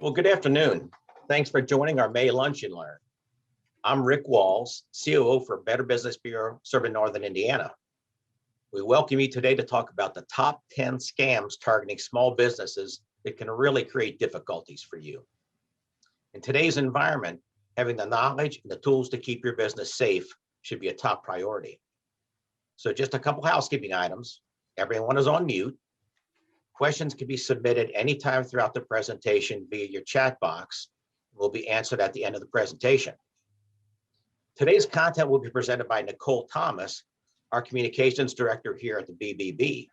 Well, good afternoon. Thanks for joining our May Lunch and Learn. I'm Rick Walls, COO for Better Business Bureau serving Northern Indiana. We welcome you today to talk about the top 10 scams targeting small businesses that can really create difficulties for you. In today's environment, having the knowledge and the tools to keep your business safe should be a top priority. So just a couple housekeeping items. Everyone is on mute. Questions can be submitted anytime throughout the presentation via your chat box. Will be answered at the end of the presentation. Today's content will be presented by Nicole Thomas, our communications director here at the BBB.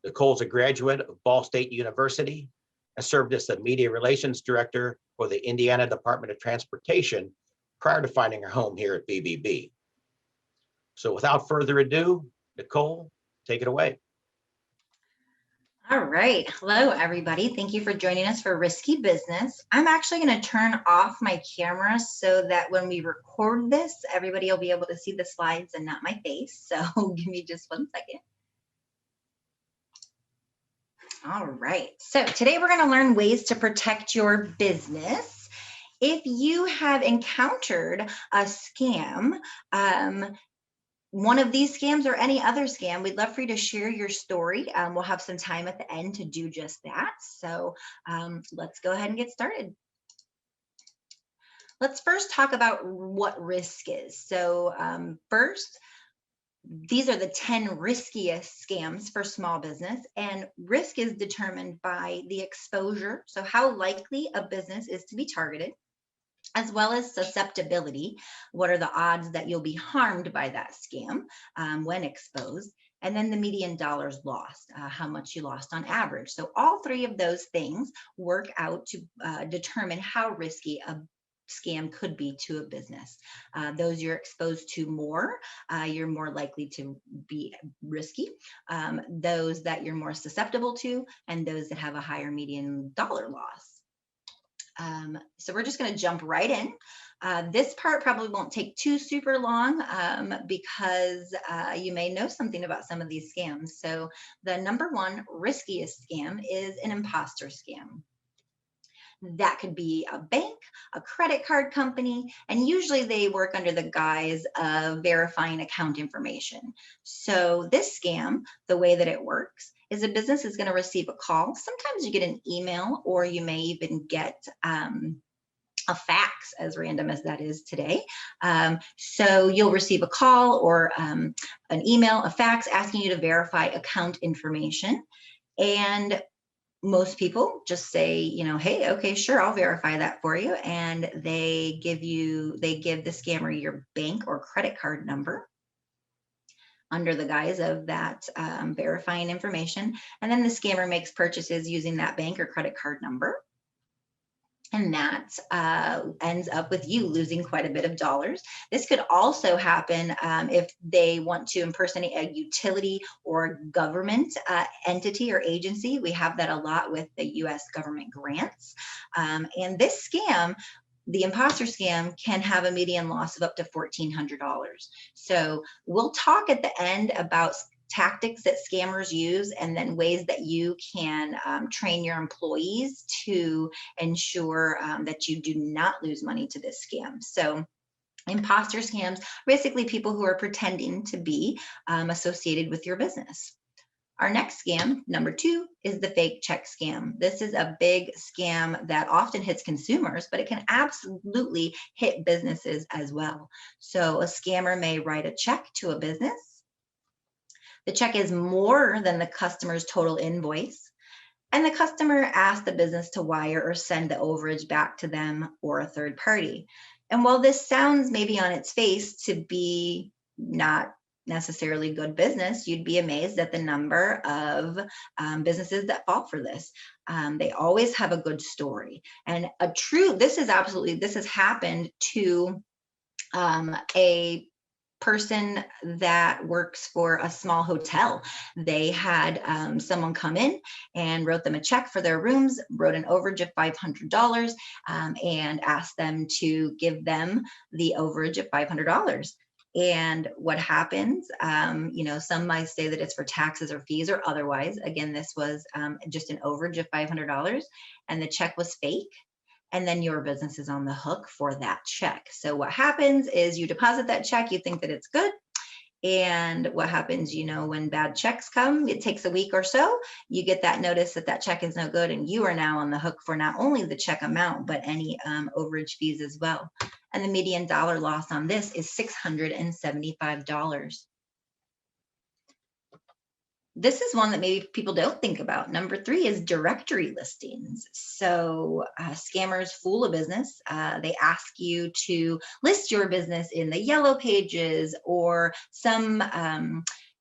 Nicole's a graduate of Ball State University and served as the media relations director for the Indiana Department of Transportation prior to finding her home here at BBB. So without further ado, Nicole, take it away. All right. Hello, everybody. Thank you for joining us for Risky Business. I'm actually going to turn off my camera so that when we record this, everybody will be able to see the slides and not my face. So give me just 1 second. All right. So today we're going to learn ways to protect your business. If you have encountered a scam, one of these scams or any other scam, we'd love for you to share your story. We'll have some time at the end to do just that. So let's go ahead and get started. Let's first talk about what risk is. So first, these are the 10 riskiest scams for small business, and risk is determined by the exposure. So how likely a business is to be targeted, as well as susceptibility. What are the odds that you'll be harmed by that scam when exposed? And then the median dollars lost, how much you lost on average. So all three of those things work out to determine how risky a scam could be to a business. Those you're exposed to more, you're more likely to be risky. Those that you're more susceptible to, and those that have a higher median dollar loss. So we're just going to jump right in. This part probably won't take too super long because you may know something about some of these scams. So the number one riskiest scam is an imposter scam. That could be a bank, a credit card company, and usually they work under the guise of verifying account information. So this scam, the way that it works, is a business is going to receive a call. Sometimes you get an email, or you may even get a fax, as random as that is today. So you'll receive a call or an email, a fax asking you to verify account information. And most people just say, you know, hey, okay, sure, I'll verify that for you. And they give the scammer your bank or credit card number under the guise of that verifying information. And then the scammer makes purchases using that bank or credit card number. And that ends up with you losing quite a bit of dollars. This could also happen if they want to impersonate a utility or government entity or agency. We have that a lot with the US government grants. And this scam, the imposter scam, can have a median loss of up to $1,400. So we'll talk at the end about tactics that scammers use, and then ways that you can train your employees to ensure that you do not lose money to this scam. So imposter scams, basically people who are pretending to be associated with your business. Our next scam, number two, is the fake check scam. This is a big scam that often hits consumers, but it can absolutely hit businesses as well. So a scammer may write a check to a business. The check is more than the customer's total invoice, and the customer asks the business to wire or send the overage back to them or a third party. And while this sounds maybe on its face to be not necessarily good business, you'd be amazed at the number of businesses that fall for this. They always have a good story. And this has happened to a person that works for a small hotel. They had someone come in and wrote them a check for their rooms, wrote an overage of $500, and asked them to give them the overage of $500. And what happens, some might say that it's for taxes or fees or otherwise. Again, this was just an overage of $500 and the check was fake. And then your business is on the hook for that check. So what happens is you deposit that check, you think that it's good. And what happens, when bad checks come, it takes a week or so, you get that notice that that check is no good, and you are now on the hook for not only the check amount, but any overage fees as well. And the median dollar loss on this is $675. This is one that maybe people don't think about. Number 3 is directory listings. So scammers fool a business. They ask you to list your business in the yellow pages or some,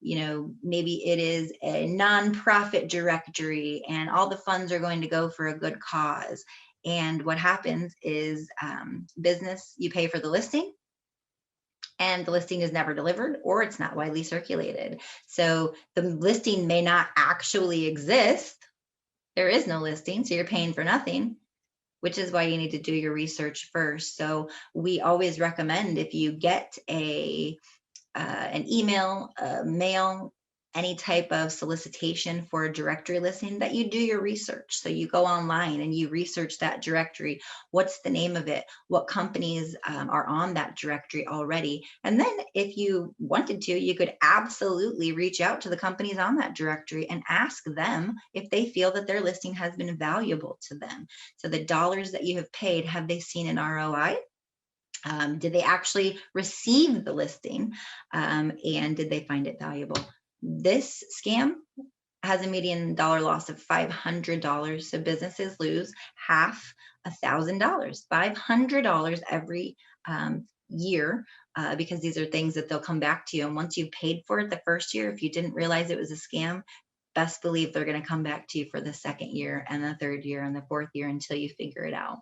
maybe it is a nonprofit directory and all the funds are going to go for a good cause. And what happens is business, you pay for the listing, and the listing is never delivered or it's not widely circulated. So the listing may not actually exist. There is no listing, so you're paying for nothing, which is why you need to do your research first. So we always recommend, if you get an email, mail, any type of solicitation for a directory listing, that you do your research. So you go online and you research that directory. What's the name of it? What companies are on that directory already? And then if you wanted to, you could absolutely reach out to the companies on that directory and ask them if they feel that their listing has been valuable to them. So the dollars that you have paid, have they seen an ROI? Did they actually receive the listing? And did they find it valuable? This scam has a median dollar loss of $500. So businesses lose half $1,000, $500 every year, because these are things that they'll come back to you. And once you've paid for it the first year, if you didn't realize it was a scam, best believe they're going to come back to you for the second year and the third year and the fourth year until you figure it out.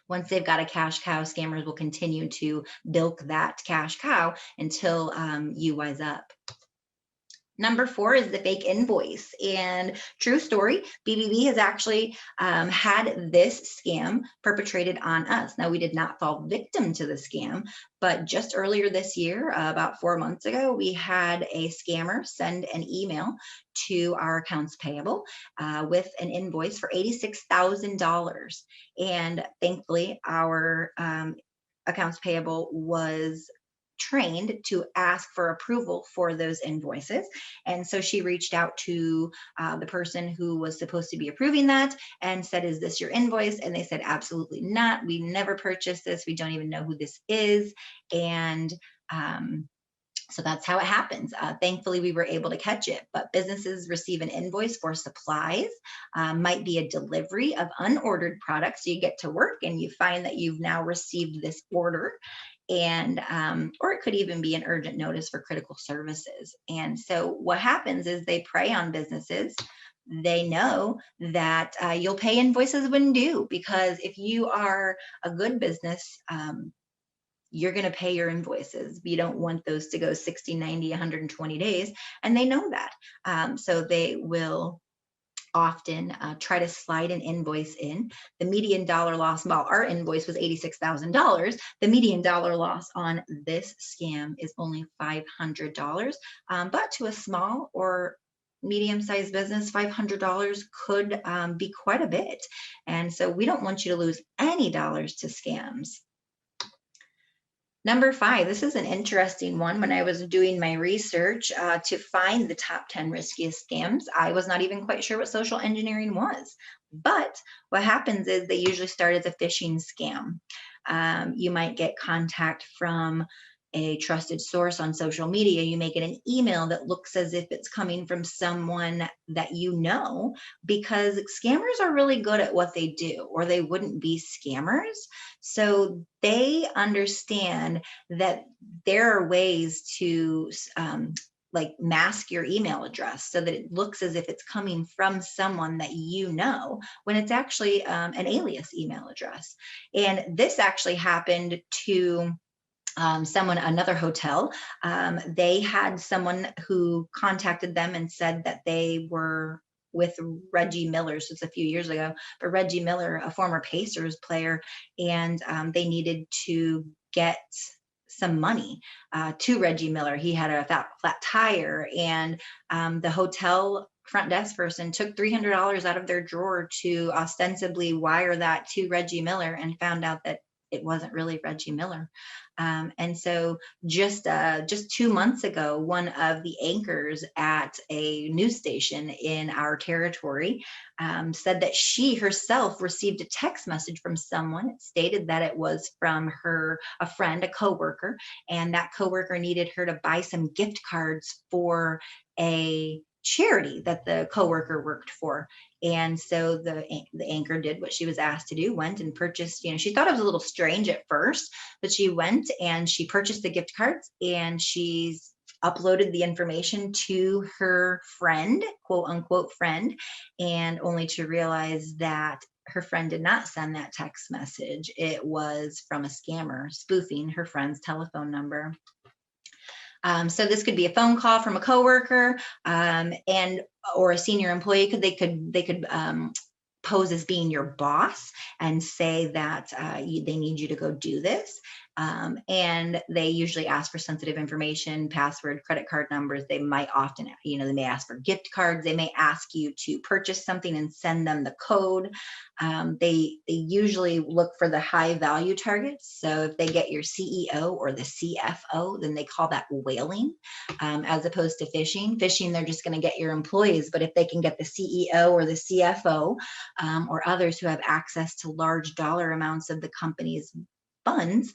Once they've got a cash cow, scammers will continue to bilk that cash cow until you wise up. Number 4 is the fake invoice. And true story, BBB has actually had this scam perpetrated on us. Now, we did not fall victim to the scam, but just earlier this year, about 4 months ago, we had a scammer send an email to our accounts payable with an invoice for $86,000. And thankfully, our accounts payable was trained to ask for approval for those invoices. And so she reached out to the person who was supposed to be approving that and said, is this your invoice? And they said, absolutely not. We never purchased this. We don't even know who this is. And so that's how it happens. Thankfully, we were able to catch it, but businesses receive an invoice for supplies, might be a delivery of unordered products. So you get to work and you find that you've now received this order, and or it could even be an urgent notice for critical services. And so what happens is they prey on businesses. They know that you'll pay invoices when due, because if you are a good business, you're going to pay your invoices. You don't want those to go 60, 90, 120 days. And they know that. So they will often try to slide an invoice in. The median dollar loss, well, our invoice was $86,000. The median dollar loss on this scam is only $500. But to a small or medium-sized business, $500 could be quite a bit. And so we don't want you to lose any dollars to scams. Number 5, this is an interesting one. When I was doing my research to find the top 10 riskiest scams, I was not even quite sure what social engineering was. But what happens is they usually start as a phishing scam. You might get contact from a trusted source on social media. You may get an email that looks as if it's coming from someone that you know, because scammers are really good at what they do, or they wouldn't be scammers. So they understand that there are ways to like mask your email address so that it looks as if it's coming from someone that you know, when it's actually an alias email address. And this actually happened to another hotel. They had someone who contacted them and said that they were with Reggie Miller. So it's a few years ago, but Reggie Miller, a former Pacers player, and they needed to get some money to Reggie Miller. He had a flat tire, and the hotel front desk person took $300 out of their drawer to ostensibly wire that to Reggie Miller, and found out that it wasn't really Reggie Miller. And so just 2 months ago, one of the anchors at a news station in our territory said that she herself received a text message from someone. It stated that it was from a friend, a coworker, and that coworker needed her to buy some gift cards for a charity that the coworker worked for. And so the anchor did what she was asked to do, went and purchased, she thought it was a little strange at first, but she went and she purchased the gift cards, and she's uploaded the information to her friend, quote unquote friend, and only to realize that her friend did not send that text message. It was from a scammer spoofing her friend's telephone number. So this could be a phone call from a coworker, or a senior employee. They could pose as being your boss and say that they need you to go do this. And they usually ask for sensitive information, password, credit card numbers. They might often, they may ask for gift cards. They may ask you to purchase something and send them the code. They usually look for the high value targets. So if they get your CEO or the CFO, then they call that whaling, as opposed to phishing. Phishing, they're just going to get your employees. But if they can get the CEO or the CFO, or others who have access to large dollar amounts of the company's funds,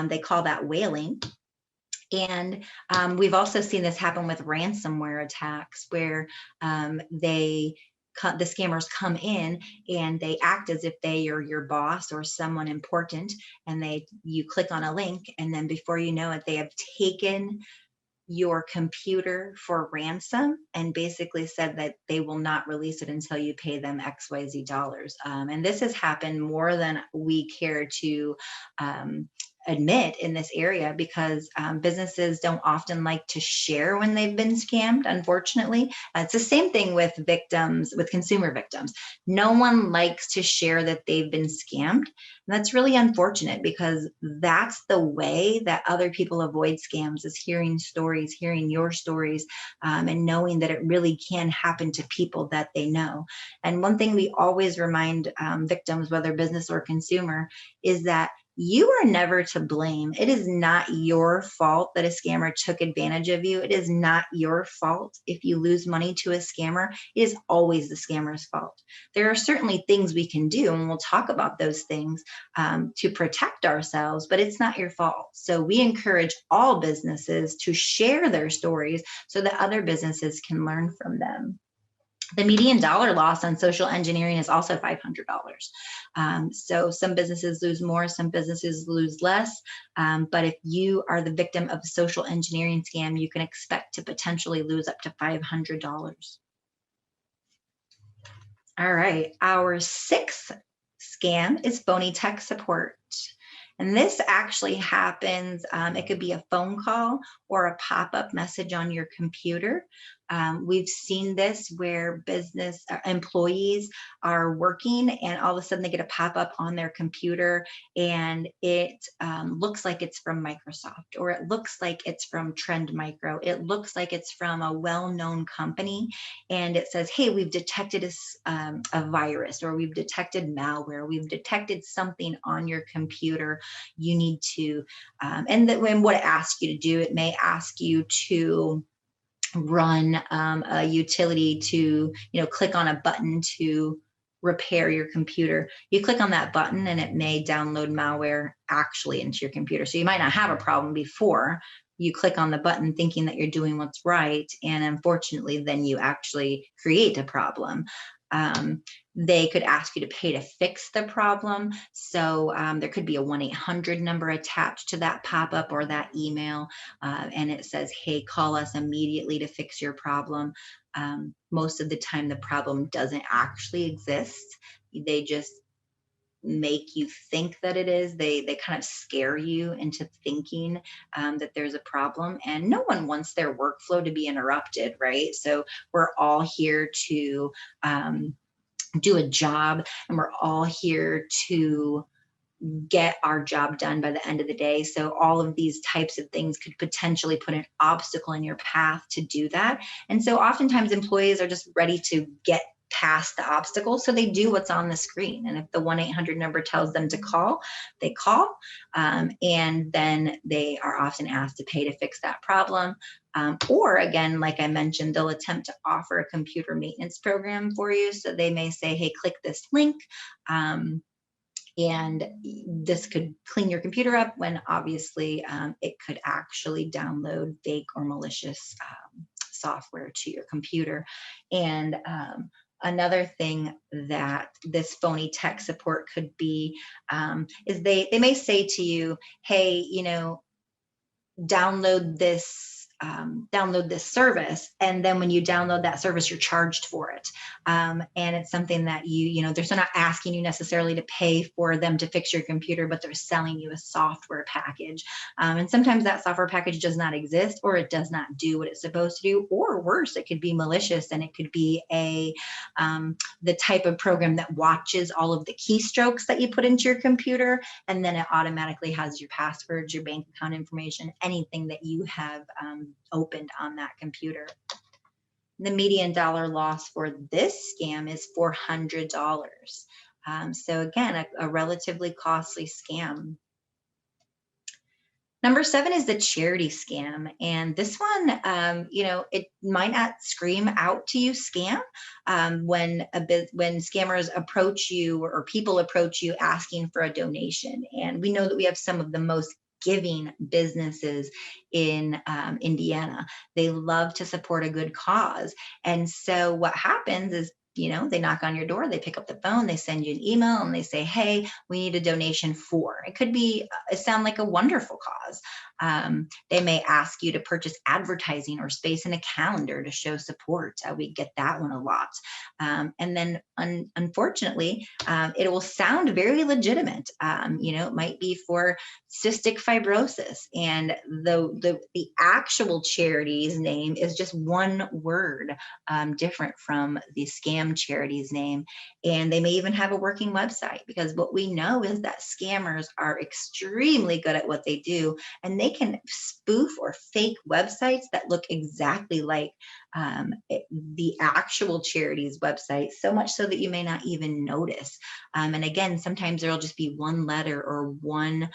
they call that whaling. And we've also seen this happen with ransomware attacks, where the scammers come in and they act as if they are your boss or someone important, and you click on a link, and then before you know it, they have taken your computer for ransom and basically said that they will not release it until you pay them XYZ dollars. And this has happened more than we care to admit in this area, because businesses don't often like to share when they've been scammed, unfortunately. It's the same thing with victims, with consumer victims. No one likes to share that they've been scammed. And that's really unfortunate, because that's the way that other people avoid scams, is hearing stories, hearing your stories, and knowing that it really can happen to people that they know. And one thing we always remind victims, whether business or consumer, is that you are never to blame. It is not your fault that a scammer took advantage of you. It is not your fault if you lose money to a scammer. It is always the scammer's fault. There are certainly things we can do, and we'll talk about those things to protect ourselves, but it's not your fault. So we encourage all businesses to share their stories so that other businesses can learn from them. The median dollar loss on social engineering is also $500. So some businesses lose more, some businesses lose less. But if you are the victim of a social engineering scam, you can expect to potentially lose up to $500. All right, our sixth scam is phony tech support. And this actually happens, it could be a phone call or a pop-up message on your computer. We've seen this where business employees are working, and all of a sudden they get a pop-up on their computer, and it looks like it's from Microsoft, or it looks like it's from Trend Micro. It looks like it's from a well-known company, and it says, hey, we've detected a virus, or we've detected malware, we've detected something on your computer. You need to, and what it asks you to do, it may ask you to run a utility to, click on a button to repair your computer. You click on that button and it may download malware actually into your computer. So you might not have a problem before you click on the button thinking that you're doing what's right. And unfortunately, then you actually create a problem. They could ask you to pay to fix the problem. So there could be a 1-800 number attached to that pop-up or that email. And it says, hey, call us immediately to fix your problem. Most of the time, the problem doesn't actually exist. They just make you think that it is. They kind of scare you into thinking that there's a problem, and no one wants their workflow to be interrupted, right? So we're all here to do a job, and we're all here to get our job done by the end of the day. So all of these types of things could potentially put an obstacle in your path to do that. And so oftentimes employees are just ready to get past the obstacle. So they do what's on the screen. And if the 1-800 number tells them to call, they call. And then they are often asked to pay to fix that problem. Or again, like I mentioned, they'll attempt to offer a computer maintenance program for you. So they may say, hey, click this link. And this could clean your computer up, when obviously it could actually download fake or malicious software to your computer. And another thing that this phony tech support could be is they may say to you, hey, you know, download this service, and then when you download that service, you're charged for it. And it's something that they're not asking you necessarily to pay for them to fix your computer, but they're selling you a software package. And sometimes that software package does not exist, or it does not do what it's supposed to do, or worse, it could be malicious, and it could be the type of program that watches all of the keystrokes that you put into your computer, and then it automatically has your passwords, your bank account information, anything that you have opened on that computer. The median dollar loss for this scam is $400. So again, a relatively costly scam. Number 7 is the charity scam. And this one, it might not scream out to you scam when scammers approach you, or people approach you asking for a donation. And we know that we have some of the most giving businesses in Indiana. They love to support a good cause. And so what happens is, they knock on your door, they pick up the phone, they send you an email, and they say, hey, we need a donation for. It sound like a wonderful cause. They may ask you to purchase advertising or space in a calendar to show support. We get that one a lot. And then unfortunately, it will sound very legitimate. It might be for cystic fibrosis, and the actual charity's name is just one word different from the scam charity's name. And they may even have a working website, because what we know is that scammers are extremely good at what they do, and they can spoof or fake websites that look exactly like the actual charity's website, so much so that you may not even notice. And again, sometimes there'll just be one letter or one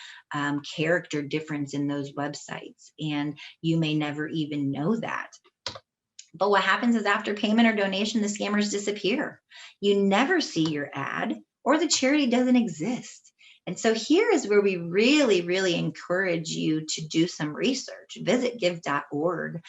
character difference in those websites, and you may never even know that. But what happens is, after payment or donation, the scammers disappear. You never see your ad, or the charity doesn't exist. And so here is where we really, really encourage you to do some research. Visit give.org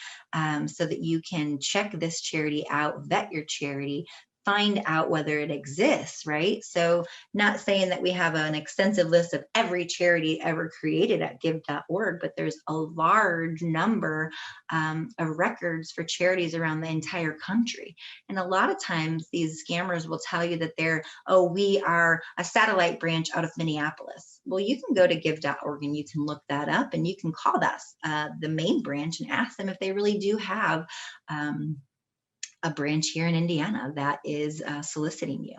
so that you can check this charity out, vet your charity, find out whether it exists, right? So not saying that we have an extensive list of every charity ever created at give.org, but there's a large number of records for charities around the entire country. And a lot of times these scammers will tell you that we are a satellite branch out of Minneapolis. Well, you can go to give.org and you can look that up, and you can call that the main branch and ask them if they really do have a branch here in Indiana that is soliciting you.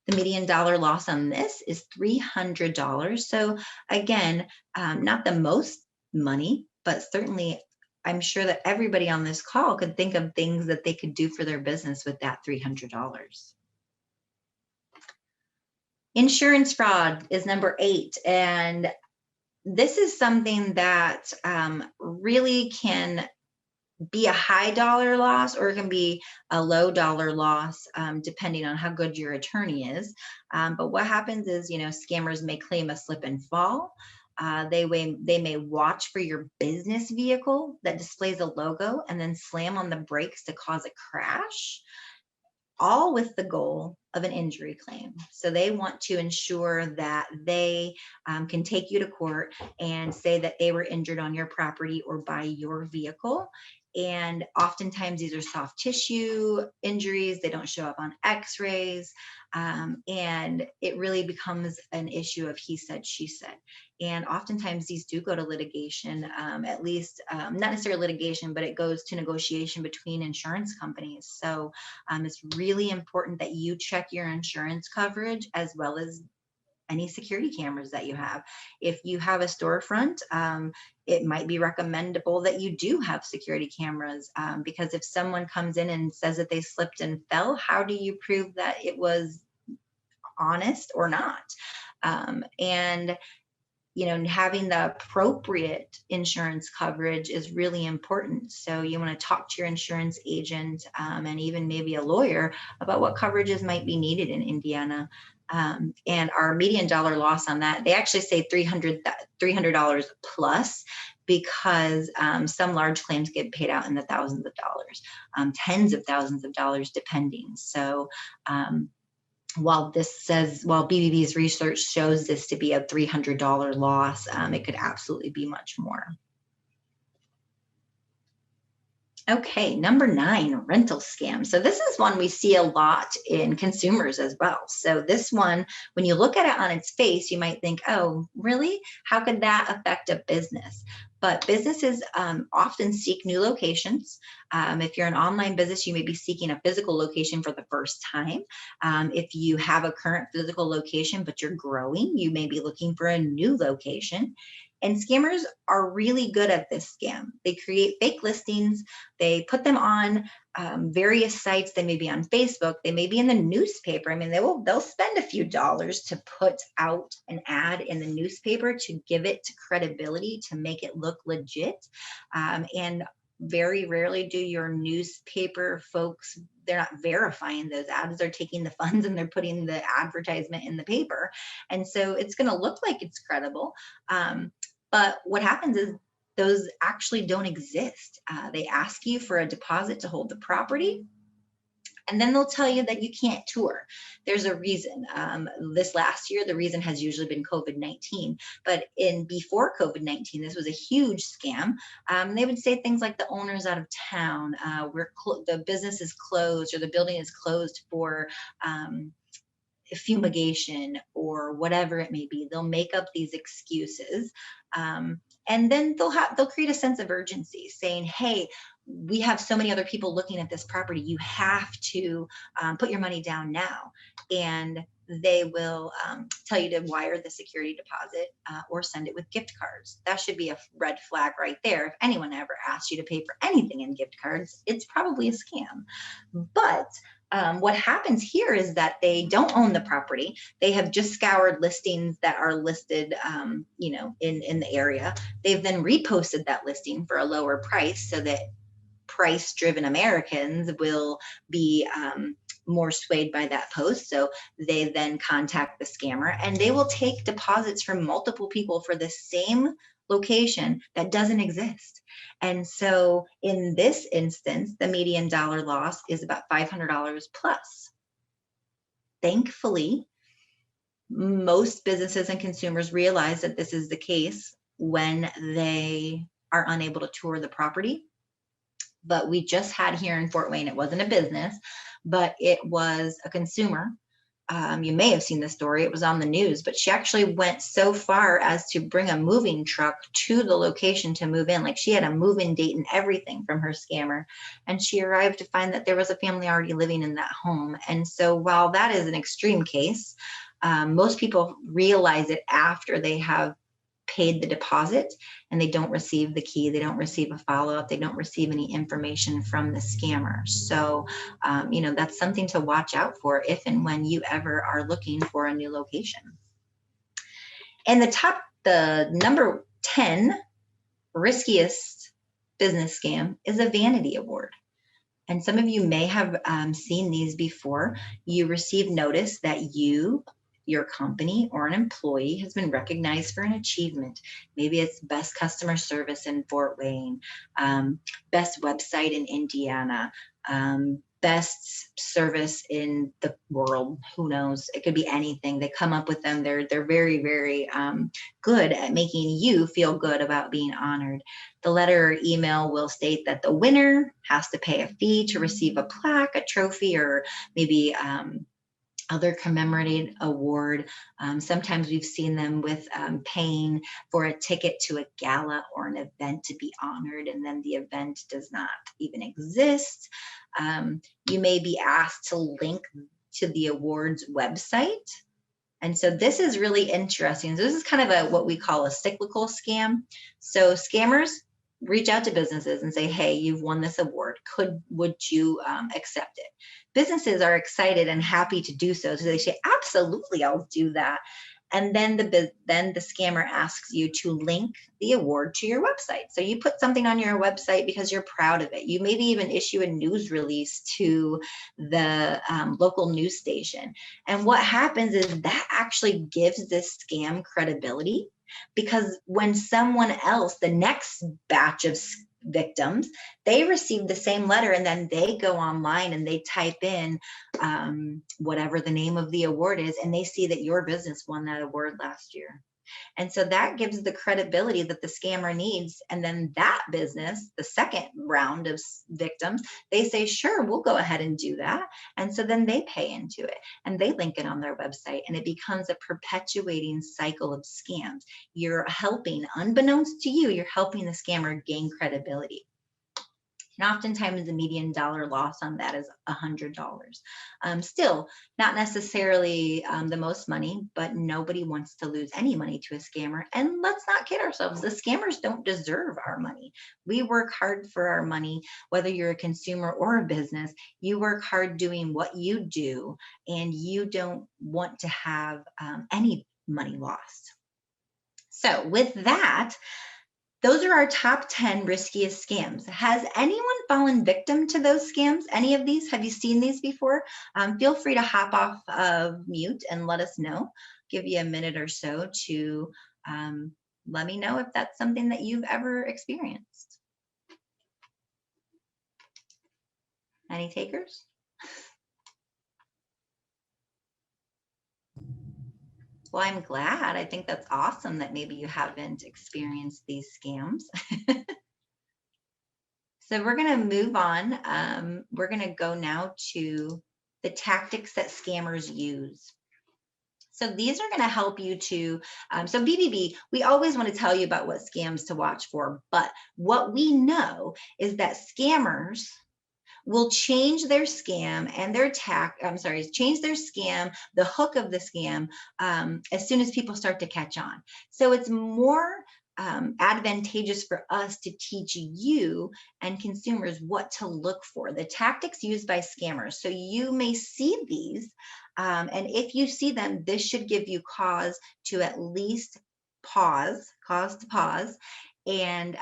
The median dollar loss on this is $300. So again, not the most money, but certainly I'm sure that everybody on this call could think of things that they could do for their business with that $300. Insurance fraud is number 8. And this is something that really can be a high dollar loss, or it can be a low dollar loss, depending on how good your attorney is. But what happens is, scammers may claim a slip and fall. They may watch for your business vehicle that displays a logo and then slam on the brakes to cause a crash, all with the goal of an injury claim. So they want to ensure that they can take you to court and say that they were injured on your property or by your vehicle. And oftentimes these are soft tissue injuries. They don't show up on x-rays. And it really becomes an issue of he said, she said. And oftentimes these do go to litigation, at least not necessarily litigation, but it goes to negotiation between insurance companies. So it's really important that you check your insurance coverage as well as any security cameras that you have. If you have a storefront, it might be recommendable that you do have security cameras, because if someone comes in and says that they slipped and fell, how do you prove that it was honest or not? And having the appropriate insurance coverage is really important. So you want to talk to your insurance agent, and even maybe a lawyer about what coverages might be needed in Indiana. And our median dollar loss on that, they actually say $300 plus, because some large claims get paid out in the thousands of dollars, tens of thousands of dollars, depending. So while BBB's research shows this to be a $300 loss, it could absolutely be much more. Okay, number 9, rental scam. So this is one we see a lot in consumers as well. So this one, when you look at it on its face, you might think, oh, really? How could that affect a business? But businesses often seek new locations. If you're an online business, you may be seeking a physical location for the first time. If you have a current physical location, but you're growing, you may be looking for a new location. And scammers are really good at this scam. They create fake listings. They put them on various sites. They may be on Facebook. They may be in the newspaper. I mean, they'll spend a few dollars to put out an ad in the newspaper to give it credibility, to make it look legit. And very rarely do your newspaper folks, they're not verifying those ads. They're taking the funds and they're putting the advertisement in the paper. And so it's going to look like it's credible. But what happens is those actually don't exist. They ask you for a deposit to hold the property, and then they'll tell you that you can't tour. There's a reason. This last year, the reason has usually been COVID-19. But before COVID-19, this was a huge scam. They would say things like the owner's out of town, the business is closed, or the building is closed for fumigation or whatever it may be. They'll make up these excuses, and then they'll create a sense of urgency, saying, hey, we have so many other people looking at this property, you have to put your money down now. And they will tell you to wire the security deposit or send it with gift cards. That should be a red flag right there. If anyone ever asks you to pay for anything in gift cards, it's probably a scam. But what happens here is that they don't own the property. They have just scoured listings that are listed, in the area. They've then reposted that listing for a lower price, so that price-driven Americans will be more swayed by that post. So they then contact the scammer, and they will take deposits from multiple people for the same location that doesn't exist. And so in this instance, the median dollar loss is about $500 plus. Thankfully, most businesses and consumers realize that this is the case when they are unable to tour the property. But we just had here in Fort Wayne, it wasn't a business, but it was a consumer. You may have seen the story, it was on the news, but she actually went so far as to bring a moving truck to the location to move in. Like, she had a move-in date and everything from her scammer. And she arrived to find that there was a family already living in that home. And so while that is an extreme case, most people realize it after they have paid the deposit and they don't receive the key, they don't receive a follow-up, they don't receive any information from the scammer. So, that's something to watch out for if and when you ever are looking for a new location. And the number 10 riskiest business scam is a Vanity Award. And some of you may have seen these before. You receive notice that your company or an employee has been recognized for an achievement. Maybe it's best customer service in Fort Wayne, best website in Indiana, best service in the world. Who knows? It could be anything. They come up with them. They're very, very good at making you feel good about being honored. The letter or email will state that the winner has to pay a fee to receive a plaque, a trophy, or maybe other commemorated award. Sometimes we've seen them with paying for a ticket to a gala or an event to be honored, and then the event does not even exist. You may be asked to link to the award's website, And so this is really interesting. This is kind of what we call a cyclical scam. So scammers reach out to businesses and say, hey, you've won this award. Would you accept it? Businesses are excited and happy to do so. So they say, absolutely, I'll do that. And then the scammer asks you to link the award to your website. So you put something on your website because you're proud of it. You maybe even issue a news release to the local news station. And what happens is that actually gives this scam credibility, because when someone else, the next batch of victims, they receive the same letter, and then they go online and they type in whatever the name of the award is, and they see that your business won that award last year. And so that gives the credibility that the scammer needs. And then that business, the second round of victims, they say, sure, we'll go ahead and do that. And so then they pay into it and they link it on their website, and it becomes a perpetuating cycle of scams. You're helping, unbeknownst to you, you're helping the scammer gain credibility. And oftentimes the median dollar loss on that is $100. Still not necessarily the most money, but nobody wants to lose any money to a scammer. And let's not kid ourselves, the scammers don't deserve our money. We work hard for our money, whether you're a consumer or a business. You work hard doing what you do, and you don't want to have any money lost. So with that, those are our top 10 riskiest scams. Has anyone fallen victim to those scams? Any of these? Have you seen these before? Feel free to hop off of mute and let us know. Give you a minute or so to let me know if that's something that you've ever experienced. Any takers? Well, I'm glad. I think that's awesome that maybe you haven't experienced these scams. So we're going to move on. We're going to go now to the tactics that scammers use. So these are going to help you to, so BBB, we always want to tell you about what scams to watch for, but what we know is that scammers will change their scam and their change their scam, the hook of the scam, as soon as people start to catch on. So it's more advantageous for us to teach you and consumers what to look for, the tactics used by scammers. So you may see these, and if you see them, this should give you cause to at least pause and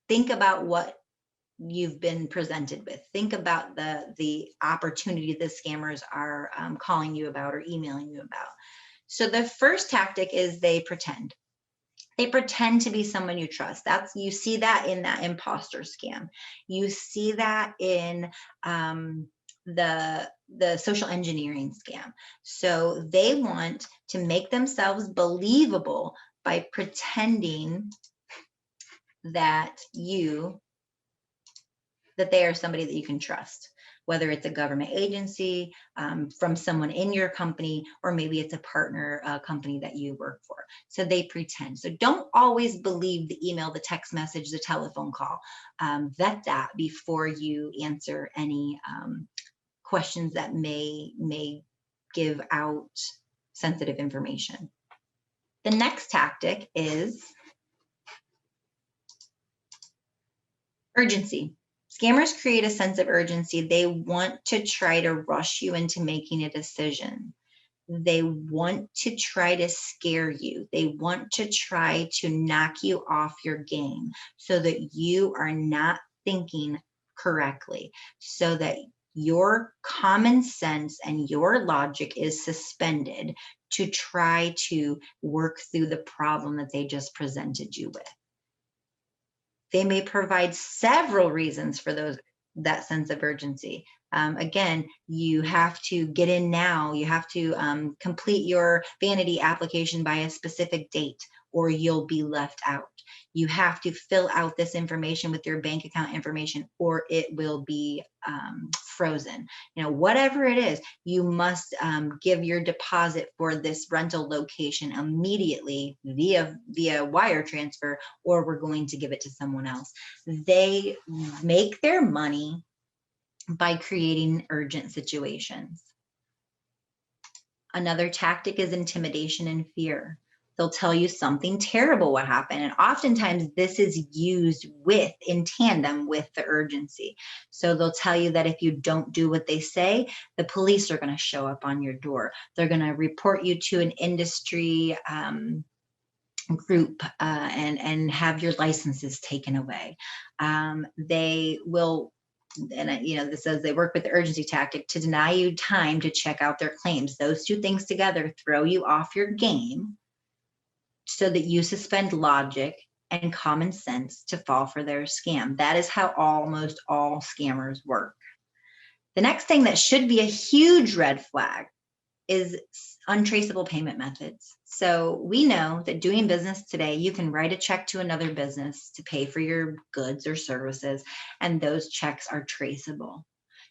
think about what you've been presented with. Think about the opportunity the scammers are calling you about or emailing you about. So the first tactic is they pretend. They pretend to be someone you trust. You see that in that imposter scam. You see that in the social engineering scam. So they want to make themselves believable by pretending that they are somebody that you can trust, whether it's a government agency, from someone in your company, or maybe it's a partner company that you work for. So they pretend. So don't always believe the email, the text message, the telephone call. Vet that before you answer any questions that may give out sensitive information. The next tactic is urgency. Scammers create a sense of urgency. They want to try to rush you into making a decision. They want to try to scare you. They want to try to knock you off your game so that you are not thinking correctly, so that your common sense and your logic is suspended to try to work through the problem that they just presented you with. They may provide several reasons for that sense of urgency. Again, you have to get in now. You have to complete your vanity application by a specific date, or you'll be left out. You have to fill out this information with your bank account information, or it will be frozen. Whatever it is, you must give your deposit for this rental location immediately via wire transfer, or we're going to give it to someone else. They make their money by creating urgent situations. Another tactic is intimidation and fear. They'll tell you something terrible will happen. And oftentimes this is used in tandem with the urgency. So they'll tell you that if you don't do what they say, the police are going to show up on your door. They're going to report you to an industry group and have your licenses taken away. They will, and this says they work with the urgency tactic to deny you time to check out their claims. Those two things together throw you off your game so that you suspend logic and common sense to fall for their scam. That is how almost all scammers work. The next thing that should be a huge red flag is untraceable payment methods. So we know that doing business today, you can write a check to another business to pay for your goods or services, and those checks are traceable.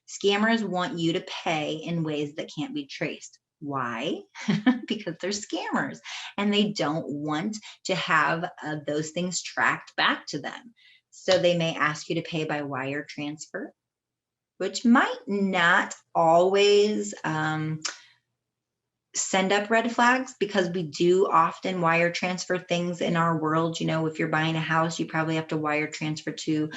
Scammers want you to pay in ways that can't be traced. Why? Because they're scammers and they don't want to have those things tracked back to them. So they may ask you to pay by wire transfer, which might not always send up red flags, because we do often wire transfer things in our world. If you're buying a house, you probably have to wire transfer to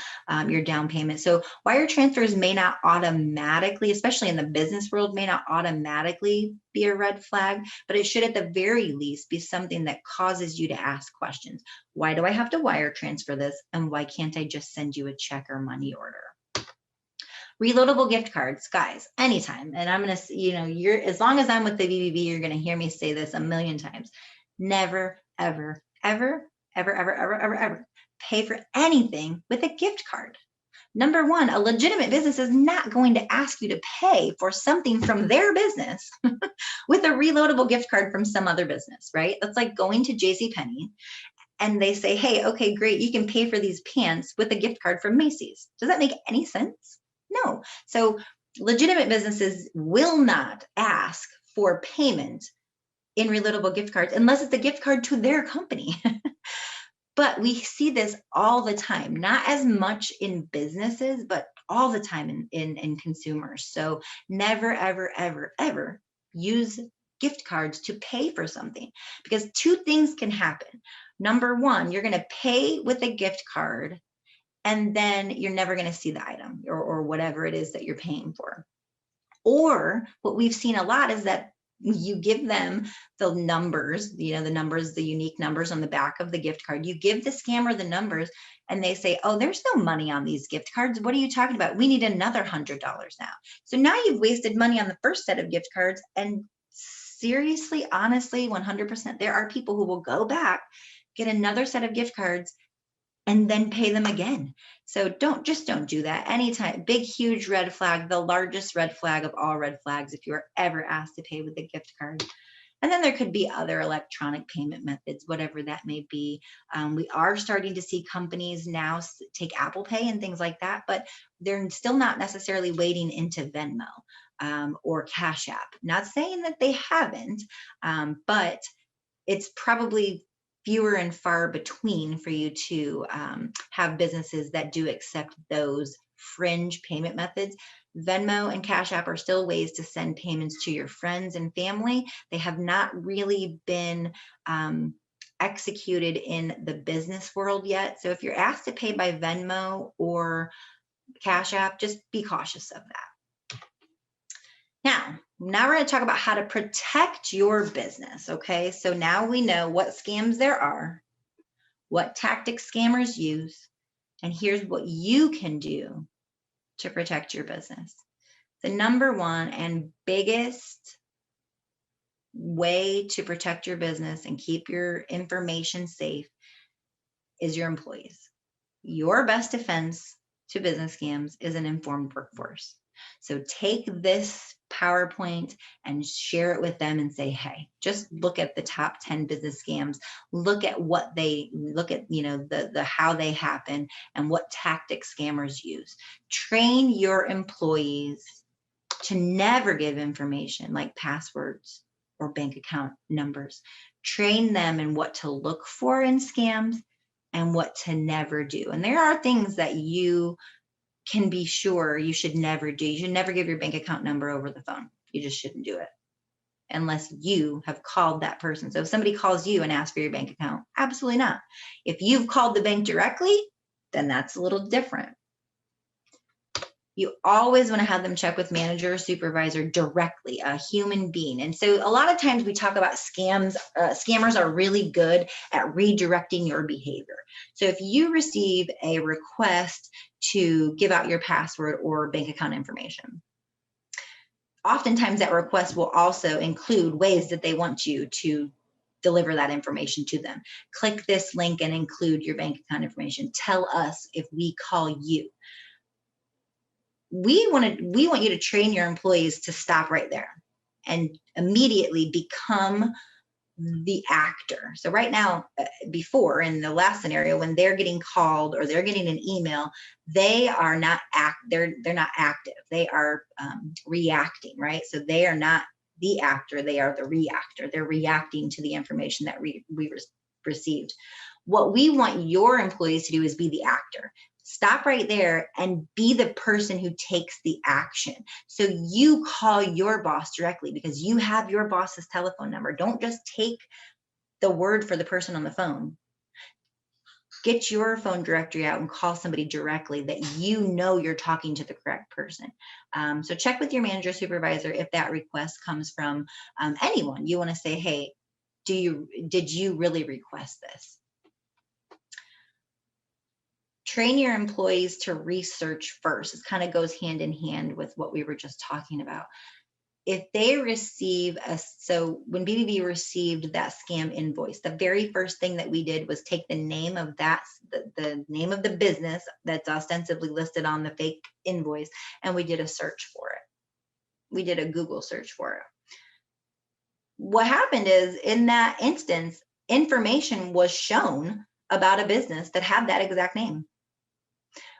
your down payment. So wire transfers may not automatically, especially in the business world, may not automatically be a red flag, but it should at the very least be something that causes you to ask questions. Why do I have to wire transfer this? And why can't I just send you a check or money order? Reloadable gift cards, guys, anytime. And I'm going to, as long as I'm with the BBB, you're going to hear me say this a million times. Never, ever, ever, ever, ever, ever, ever, ever pay for anything with a gift card. Number one, a legitimate business is not going to ask you to pay for something from their business with a reloadable gift card from some other business, right? That's like going to JCPenney and they say, hey, okay, great, you can pay for these pants with a gift card from Macy's. Does that make any sense? No. So legitimate businesses will not ask for payment in reloadable gift cards unless it's a gift card to their company. But we see this all the time, not as much in businesses, but all the time in consumers. So never, ever, ever, ever use gift cards to pay for something, because two things can happen. Number one, you're going to pay with a gift card and then you're never going to see the item or whatever it is that you're paying for. Or what we've seen a lot is that you give them the numbers, the unique numbers on the back of the gift card. You give the scammer the numbers and they say, oh, there's no money on these gift cards. What are you talking about? We need another $100 now. So now you've wasted money on the first set of gift cards. And seriously, honestly, 100%, there are people who will go back, get another set of gift cards, and then pay them again. So don't do that anytime. Big, huge red flag, the largest red flag of all red flags if you are ever asked to pay with a gift card. And then there could be other electronic payment methods, whatever that may be. We are starting to see companies now take Apple Pay and things like that, but they're still not necessarily wading into Venmo or Cash App. Not saying that they haven't, but it's probably fewer and far between for you to have businesses that do accept those fringe payment methods. Venmo and Cash App are still ways to send payments to your friends and family. They have not really been executed in the business world yet. So if you're asked to pay by Venmo or Cash App, just be cautious of that. Now we're going to talk about how to protect your business, okay? So now we know what scams there are, what tactics scammers use, and here's what you can do to protect your business. The number one and biggest way to protect your business and keep your information safe is your employees. Your best defense to business scams is an informed workforce. So take this PowerPoint and share it with them and say, hey, just look at the top 10 business scams. Look at the how they happen and what tactics scammers use. Train your employees to never give information like passwords or bank account numbers. Train them in what to look for in scams and what to never do. And there are things that you can be sure you should never do. You should never give your bank account number over the phone. You just shouldn't do it. unless you have called that person. So if somebody calls you and asks for your bank account, absolutely not. If you've called the bank directly, then that's a little different. You always want to have them check with manager or supervisor directly, a human being. And so a lot of times we talk about scams. Scammers are really good at redirecting your behavior. So if you receive a request to give out your password or bank account information, oftentimes that request will also include ways that they want you to deliver that information to them. Click this link and include your bank account information. Tell us if we call you. We want you to train your employees to stop right there and immediately become the actor. So right now, before in the last scenario, when they're getting called or they're getting an email, they are not they're not active. They are reacting, right? So they are not the actor, they are the reactor. They're reacting to the information that we received. What we want your employees to do is be the actor. Stop right there and be the person who takes the action. So you call your boss directly because you have your boss's telephone number. Don't just take the word for the person on the phone. Get your phone directory out and call somebody directly that you know you're talking to the correct person. So check with your manager, supervisor if that request comes from anyone. You want to say, hey, did you really request this? Train your employees to research first. It kind of goes hand in hand with what we were just talking about. If they receive so when BBB received that scam invoice, the very first thing that we did was take the name of the name of the business that's ostensibly listed on the fake invoice, and we did a search for it. We did a Google search for it. What happened is, in that instance, information was shown about a business that had that exact name.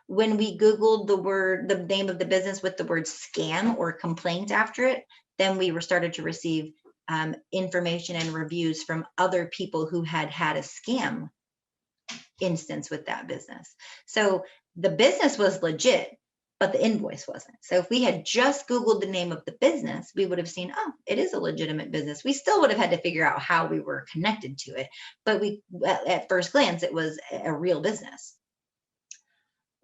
When we Googled the name of the business with the word scam or complaint after it, then we started to receive information and reviews from other people who had had a scam instance with that business. So the business was legit, but the invoice wasn't. So if we had just Googled the name of the business, we would have seen, oh, it is a legitimate business. We still would have had to figure out how we were connected to it. But at first glance, it was a real business.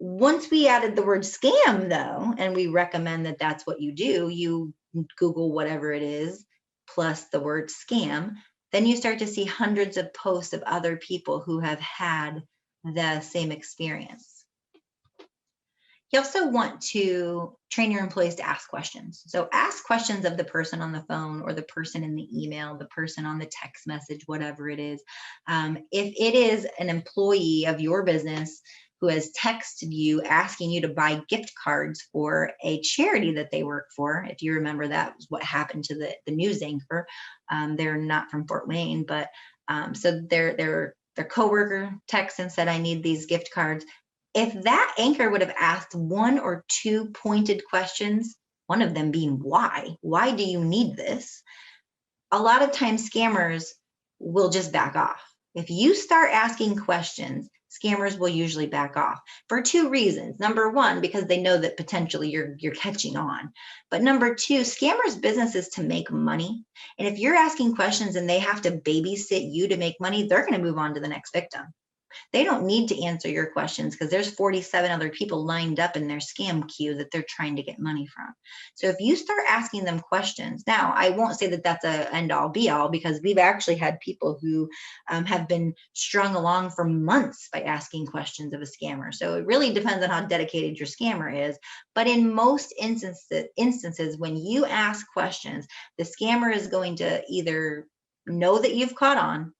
Once we added the word scam, though, and we recommend that that's what you do, you Google whatever it is, plus the word scam, then you start to see hundreds of posts of other people who have had the same experience. You also want to train your employees to ask questions. So ask questions of the person on the phone or the person in the email, the person on the text message, whatever it is. If it is an employee of your business who has texted you asking you to buy gift cards for a charity that they work for. If you remember, that was what happened to the news anchor. They're not from Fort Wayne, but so their coworker texted and said, I need these gift cards. If that anchor would have asked one or two pointed questions, one of them being why? Why do you need this? A lot of times scammers will just back off. If you start asking questions, scammers will usually back off for two reasons. Number one, because they know that potentially you're catching on. But number two, scammers' business is to make money. And if you're asking questions and they have to babysit you to make money, they're going to move on to the next victim. They don't need to answer your questions because there's 47 other people lined up in their scam queue that they're trying to get money from. So if you start asking them questions, now I won't say that that's a end all be all, because we've actually had people who have been strung along for months by asking questions of a scammer. So it really depends on how dedicated your scammer is. But in most instances, when you ask questions, the scammer is going to either know that you've caught on,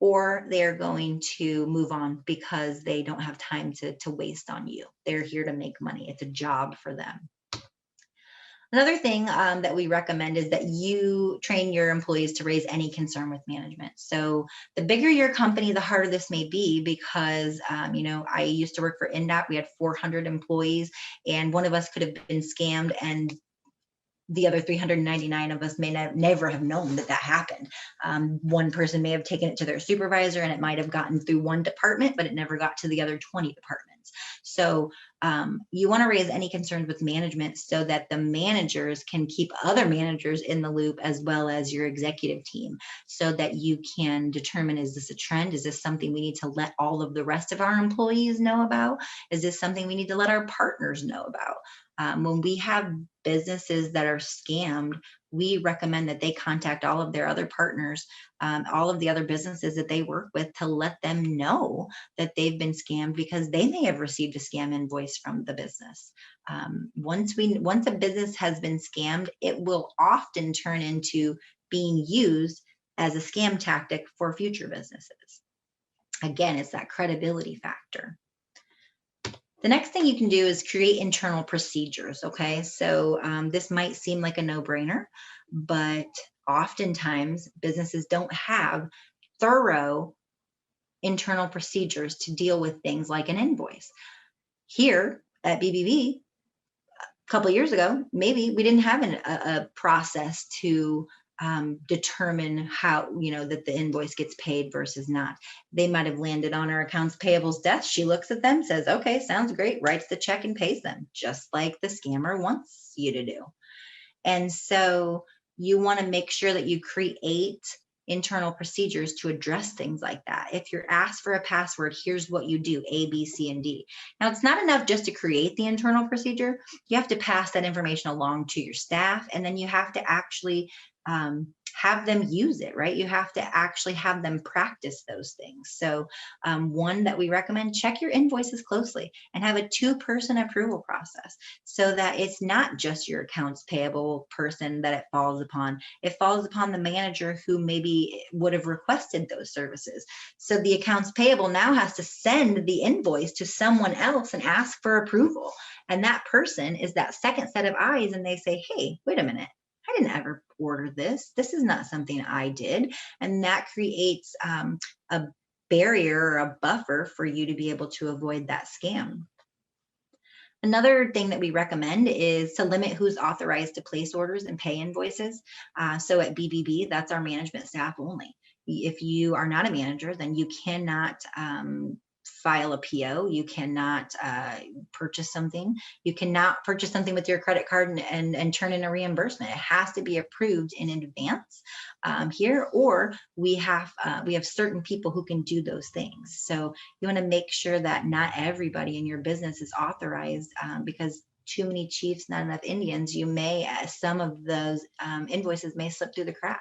or they're going to move on because they don't have time to waste on you. They're here to make money. It's a job for them. Another thing that we recommend is that you train your employees to raise any concern with management. So the bigger your company, the harder this may be, because I used to work for INDOT. We had 400 employees, and one of us could have been scammed, and the other 399 of us may never have known that happened. One person may have taken it to their supervisor, and it might have gotten through one department, but it never got to the other 20 departments. departments. So you want to raise any concerns with management so that the managers can keep other managers in the loop, as well as your executive team, so that you can determine, is this a trend? Is this something we need to let all of the rest of our employees know about? Is this something we need to let our partners know about? When we have businesses that are scammed, we recommend that they contact all of their other partners, all of the other businesses that they work with, to let them know that they've been scammed, because they may have received a scam invoice from the business. Once a business has been scammed, it will often turn into being used as a scam tactic for future businesses. Again, it's that credibility factor. The next thing you can do is create internal procedures, okay? So this might seem like a no-brainer, but oftentimes businesses don't have thorough internal procedures to deal with things like an invoice. Here at BBB, a couple of years ago, maybe we didn't have a process to determine how, that the invoice gets paid versus not. They might have landed on our accounts payable's desk. She looks at them, says, okay, sounds great, writes the check and pays them, just like the scammer wants you to do. And so you want to make sure that you create internal procedures to address things like that. If you're asked for a password, here's what you do: A, B, C, and D. Now, it's not enough just to create the internal procedure. You have to pass that information along to your staff, and then you have to actually have them use it, right? You have to actually have them practice those things. So one that we recommend, check your invoices closely and have a 2-person approval process, so that it's not just your accounts payable person that it falls upon. It falls upon the manager who maybe would have requested those services. So the accounts payable now has to send the invoice to someone else and ask for approval. And that person is that second set of eyes, and they say, hey, wait a minute, I didn't ever order this. This is not something I did. And that creates a barrier or a buffer for you to be able to avoid that scam. Another thing that we recommend is to limit who's authorized to place orders and pay invoices. So at BBB, that's our management staff only. If you are not a manager, then you cannot file a PO. You cannot purchase something. You cannot purchase something with your credit card and turn in a reimbursement. It has to be approved in advance here, or we have certain people who can do those things. So you want to make sure that not everybody in your business is authorized, because too many chiefs, not enough Indians. You may, some of those invoices may slip through the cracks.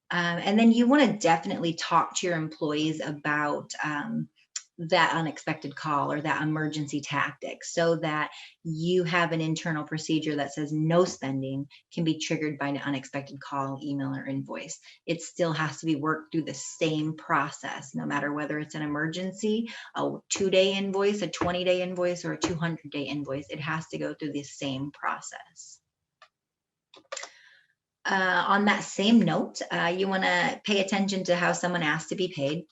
And then you want to definitely talk to your employees about that unexpected call or that emergency tactic, so that you have an internal procedure that says no spending can be triggered by an unexpected call, email, or invoice. It still has to be worked through the same process, no matter whether it's an emergency, a 2-day invoice, a 20-day invoice, or a 200-day invoice. It has to go through the same process. On that same note, you want to pay attention to how someone asks to be paid.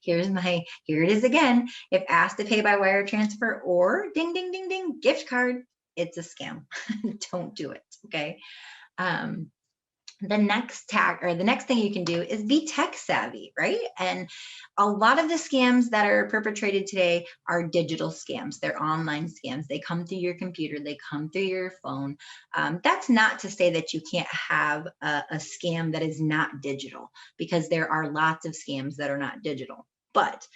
Here it is again. If asked to pay by wire transfer or ding, ding, ding, ding, gift card, it's a scam. Don't do it, okay? The next thing you can do is be tech savvy, right? And a lot of the scams that are perpetrated today are digital scams. They're online scams. They come through your computer. They come through your phone. That's not to say that you can't have a scam that is not digital, because there are lots of scams that are not digital. But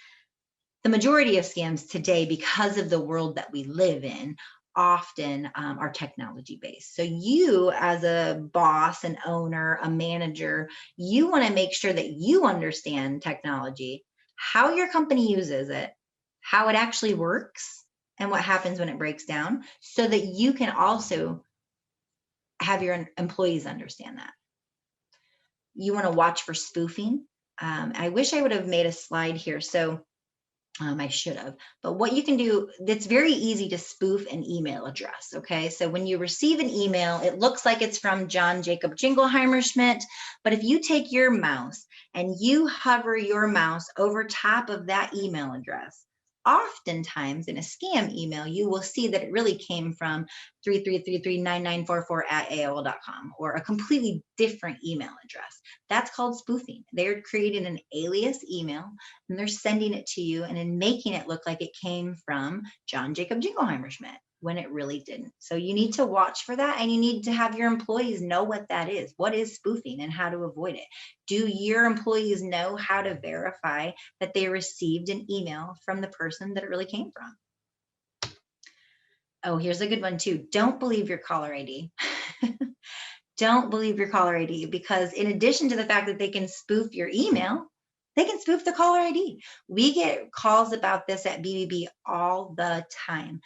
the majority of scams today, because of the world that we live in, often are technology based. So you, as a boss, an owner, a manager, you want to make sure that you understand technology, how your company uses it, how it actually works, and what happens when it breaks down, so that you can also have your employees understand that. You want to watch for spoofing. I wish I would have made a slide here. So I should have, but what you can do, it's very easy to spoof an email address, okay? So when you receive an email, it looks like it's from John Jacob Jingleheimer Schmidt, but if you take your mouse and you hover your mouse over top of that email address, oftentimes in a scam email, you will see that it really came from 33339944@aol.com or a completely different email address. That's called spoofing. They're creating an alias email and they're sending it to you and then making it look like it came from John Jacob Jingleheimer Schmidt when it really didn't. So you need to watch for that, and you need to have your employees know what that is. What is spoofing and how to avoid it? Do your employees know how to verify that they received an email from the person that it really came from? Oh, here's a good one too. Don't believe your caller ID. Don't believe your caller ID, because in addition to the fact that they can spoof your email, they can spoof the caller ID. We get calls about this at BBB all the time.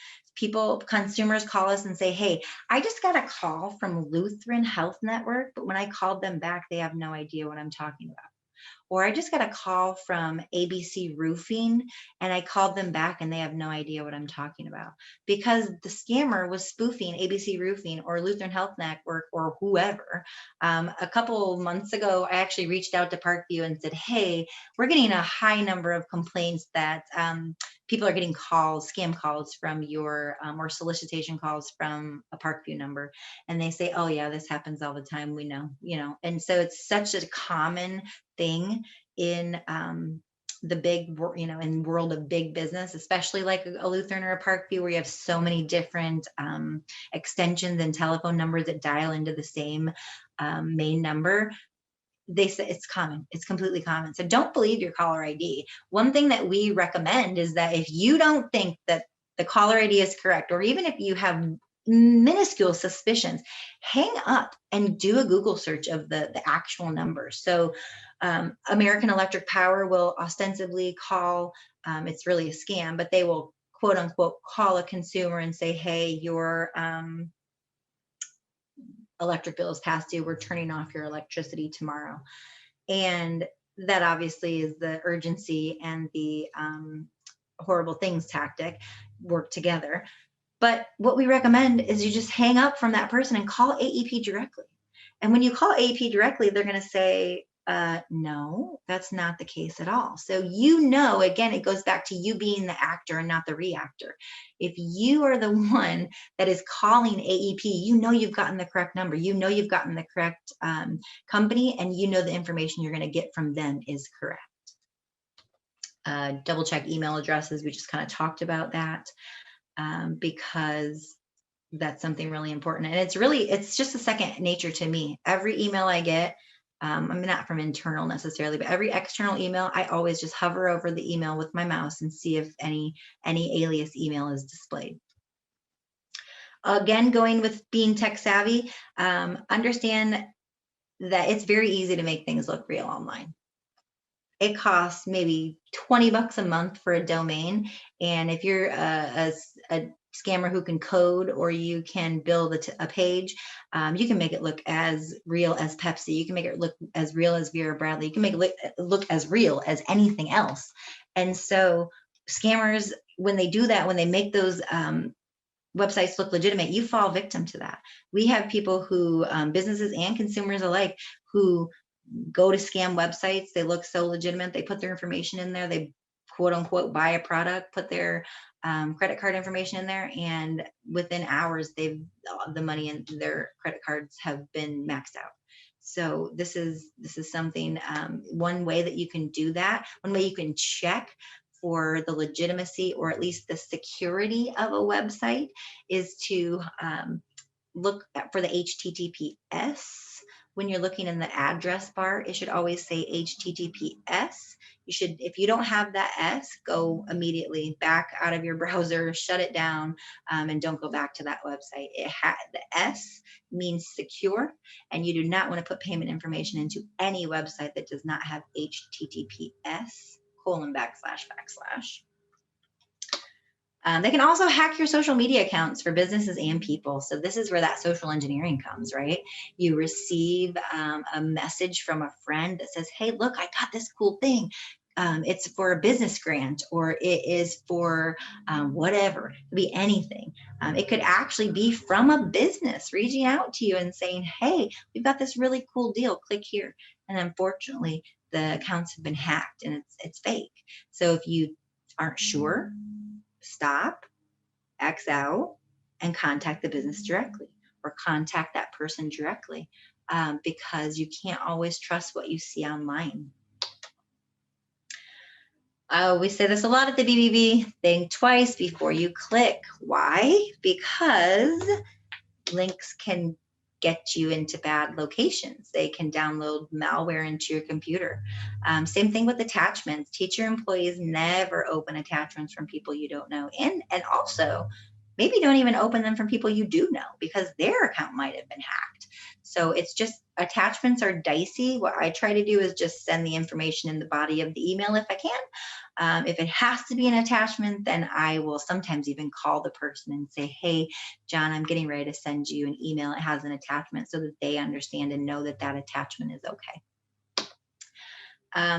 Consumers call us and say, hey, I just got a call from Lutheran Health Network, but when I called them back, they have no idea what I'm talking about. Or I just got a call from ABC Roofing and I called them back and they have no idea what I'm talking about, because the scammer was spoofing ABC Roofing or Lutheran Health Network or whoever. A couple months ago, I actually reached out to Parkview and said, hey, we're getting a high number of complaints that people are getting scam calls from your, or solicitation calls from a Parkview number. And they say, oh yeah, this happens all the time. We know, and so it's such a common thing in the big, in world of big business, especially like a Lutheran or a Parkview, where you have so many different extensions and telephone numbers that dial into the same main number. They say it's common. It's completely common. So don't believe your caller ID. One thing that we recommend is that if you don't think that the caller ID is correct, or even if you have minuscule suspicions, hang up and do a Google search of the actual numbers. So American Electric Power will ostensibly call, it's really a scam, but they will quote unquote call a consumer and say, hey, your electric bill is past due, we're turning off your electricity tomorrow. And that obviously is the urgency and the horrible things tactic work together. But what we recommend is you just hang up from that person and call AEP directly. And when you call AEP directly, they're going to say, no, that's not the case at all. So, again, it goes back to you being the actor and not the reactor. If you are the one that is calling AEP, you've gotten the correct number, you've gotten the correct company, and the information you're going to get from them is correct. Double check email addresses. We just kind of talked about that. Because that's something really important. And it's just a second nature to me. Every email I get, I'm not from internal necessarily, but every external email, I always just hover over the email with my mouse and see if any alias email is displayed. Again, going with being tech savvy, understand that it's very easy to make things look real online. It costs maybe $20 a month for a domain. And if you're a scammer who can code, or you can build a page, you can make it look as real as Pepsi. You can make it look as real as Vera Bradley. You can make it look as real as anything else. And so scammers, when they do that, when they make those websites look legitimate, you fall victim to that. We have people who, businesses and consumers alike, who go to scam websites. They look so legitimate. They put their information in there. They quote unquote buy a product, put their credit card information in there, and within hours, the money in their credit cards have been maxed out. So this is something, one way that you can do that. One way you can check for the legitimacy, or at least the security of a website, is to look for the HTTPS. When you're looking in the address bar, it should always say HTTPS. You should, if you don't have that S, go immediately back out of your browser, shut it down, and don't go back to that website. The S means secure, and you do not want to put payment information into any website that does not have HTTPS : //. They can also hack your social media accounts for businesses and people. So this is where that social engineering comes, right? You receive a message from a friend that says, hey, look, I got this cool thing. It's for a business grant, or it is for whatever. It could be anything. It could actually be from a business reaching out to you and saying, hey, we've got this really cool deal. Click here. And unfortunately, the accounts have been hacked and it's fake. So if you aren't sure, stop, X out, and contact the business directly or contact that person directly, because you can't always trust what you see online. We say this a lot at the BBB, think twice before you click. Why? Because links can get you into bad locations. They can download malware into your computer. Same thing with attachments. Teach your employees never open attachments from people you don't know. And also, maybe don't even open them from people you do know, because their account might have been hacked. So it's just, attachments are dicey. What I try to do is just send the information in the body of the email if I can. If it has to be an attachment, then I will sometimes even call the person and say, hey, John, I'm getting ready to send you an email. It has an attachment, so that they understand and know that that attachment is okay.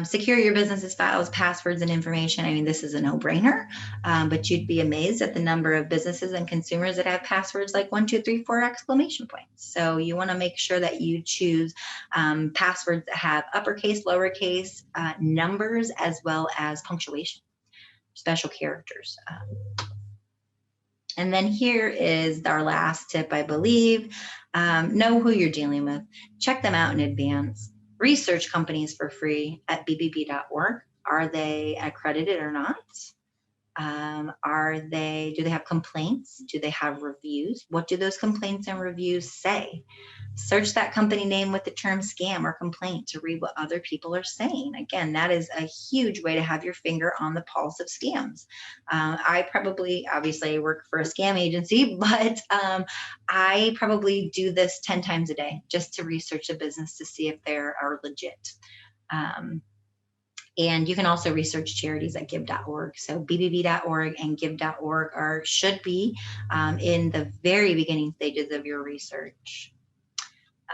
Secure your business's files, passwords, and information. I mean, this is a no-brainer, but you'd be amazed at the number of businesses and consumers that have passwords like 1, 2, 3, 4 exclamation points. So you want to make sure that you choose passwords that have uppercase, lowercase, numbers, as well as punctuation, special characters. And then here is our last tip, I believe. Know who you're dealing with. Check them out in advance. Research companies for free at bbb.org. Are they accredited or not? Do they have complaints? Do they have reviews? What do those complaints and reviews say? Search that company name with the term scam or complaint to read what other people are saying. Again, that is a huge way to have your finger on the pulse of scams. Obviously I work for a scam agency, but I probably do this 10 times a day just to research a business to see if they are legit. And you can also research charities at give.org. So bbb.org and give.org should be in the very beginning stages of your research.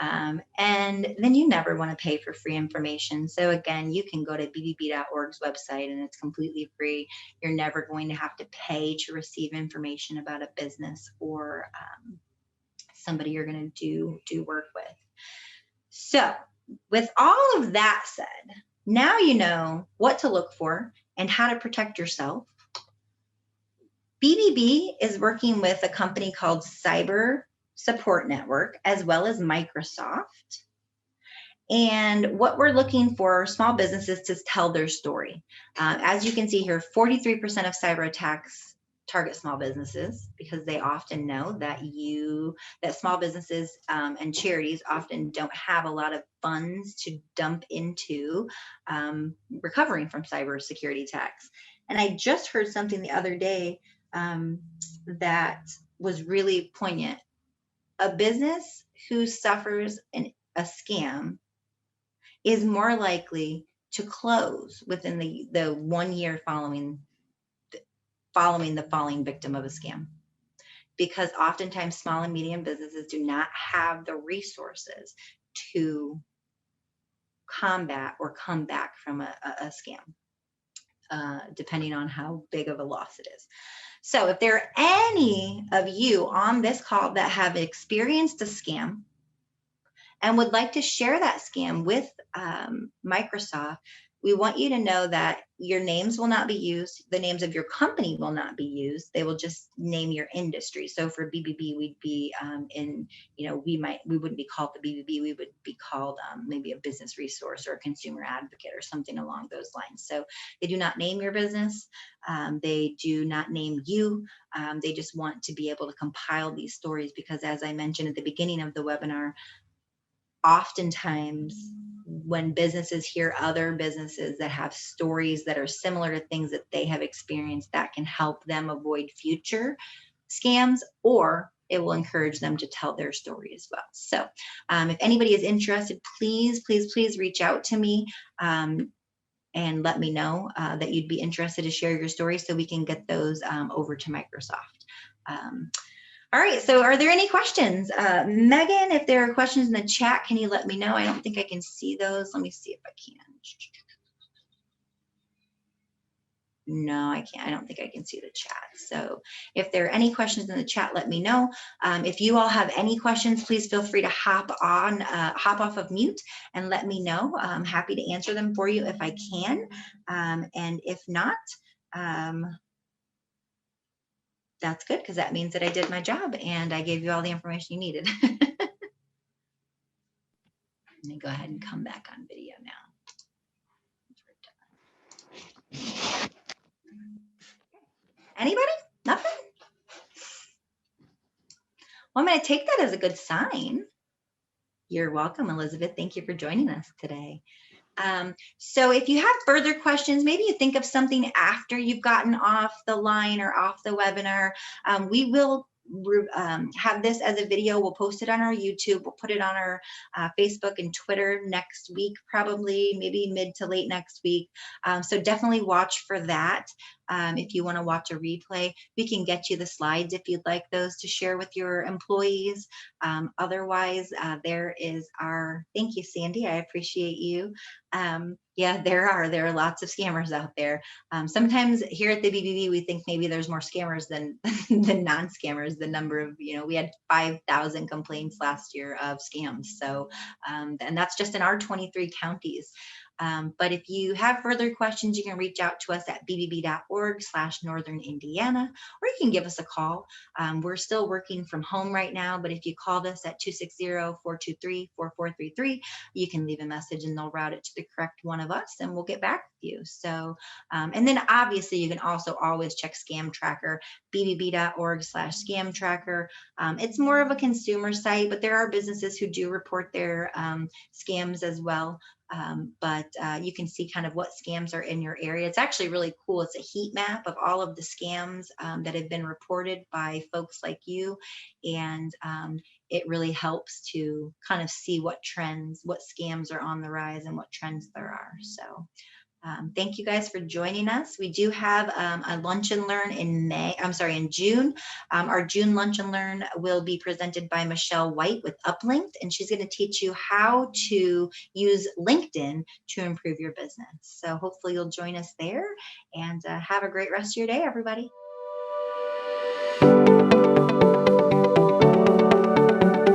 And then you never want to pay for free information. So again, you can go to bbb.org's website and it's completely free. You're never going to have to pay to receive information about a business or somebody you're going to do work with. So with all of that said, now you know what to look for and how to protect yourself. BBB is working with a company called Cyber Support Network, as well as Microsoft. And what we're looking for small businesses to tell their story. As you can see here, 43% of cyber attacks target small businesses, because they often know that small businesses and charities often don't have a lot of funds to dump into recovering from cybersecurity attacks. And I just heard something the other day that was really poignant. A business who suffers a scam is more likely to close within the 1 year following the falling victim of a scam, because oftentimes small and medium businesses do not have the resources to combat or come back from a scam, depending on how big of a loss it is. So if there are any of you on this call that have experienced a scam and would like to share that scam with Microsoft, we want you to know that your names will not be used. The names of your company will not be used. They will just name your industry. So for BBB, we'd be we wouldn't be called the BBB. We would be called maybe a business resource or a consumer advocate or something along those lines. So they do not name your business. They do not name you. They just want to be able to compile these stories, because as I mentioned at the beginning of the webinar, oftentimes when businesses hear other businesses that have stories that are similar to things that they have experienced, that can help them avoid future scams, or it will encourage them to tell their story as well. So if anybody is interested, please reach out to me and let me know that you'd be interested to share your story so we can get those over to Microsoft. All right, so are there any questions? Megan, if there are questions in the chat, can you let me know? I don't think I can see those. Let me see if I can. No, I can't. I don't think I can see the chat. So if there are any questions in the chat, let me know. If you all have any questions, please feel free to hop off of mute and let me know. I'm happy to answer them for you if I can. And if not, That's good, because that means that I did my job and I gave you all the information you needed. Let me go ahead and come back on video now. Anybody? Nothing? Well, I'm going to take that as a good sign. You're welcome, Elizabeth. Thank you for joining us today. So if you have further questions, maybe you think of something after you've gotten off the line or off the webinar, we will have this as a video. We'll post it on our YouTube. We'll put it on our Facebook and Twitter next week, probably maybe mid to late next week. So definitely watch for that. If you want to watch a replay, we can get you the slides if you'd like those to share with your employees. Otherwise, there is our, thank you, Sandy. I appreciate you. Yeah, there are lots of scammers out there. Sometimes here at the BBB, we think maybe there's more scammers than non-scammers. The number of, we had 5,000 complaints last year of scams. So, and that's just in our 23 counties. But if you have further questions, you can reach out to us at bbb.org/Northern Indiana, or you can give us a call. We're still working from home right now, but if you called us at 260-423-4433, you can leave a message and they'll route it to the correct one of us and we'll get back with you. So, and then obviously you can also always check Scam Tracker, bbb.org/Scam Tracker. It's more of a consumer site, but there are businesses who do report their scams as well. But you can see kind of what scams are in your area. It's actually really cool. It's a heat map of all of the scams that have been reported by folks like you. And it really helps to kind of see what trends, what scams are on the rise and what trends there are. So thank you guys for joining us. We do have a lunch and learn in June. Our June lunch and learn will be presented by Michelle White with Uplinked, and she's going to teach you how to use LinkedIn to improve your business. So hopefully you'll join us there, and have a great rest of your day, everybody.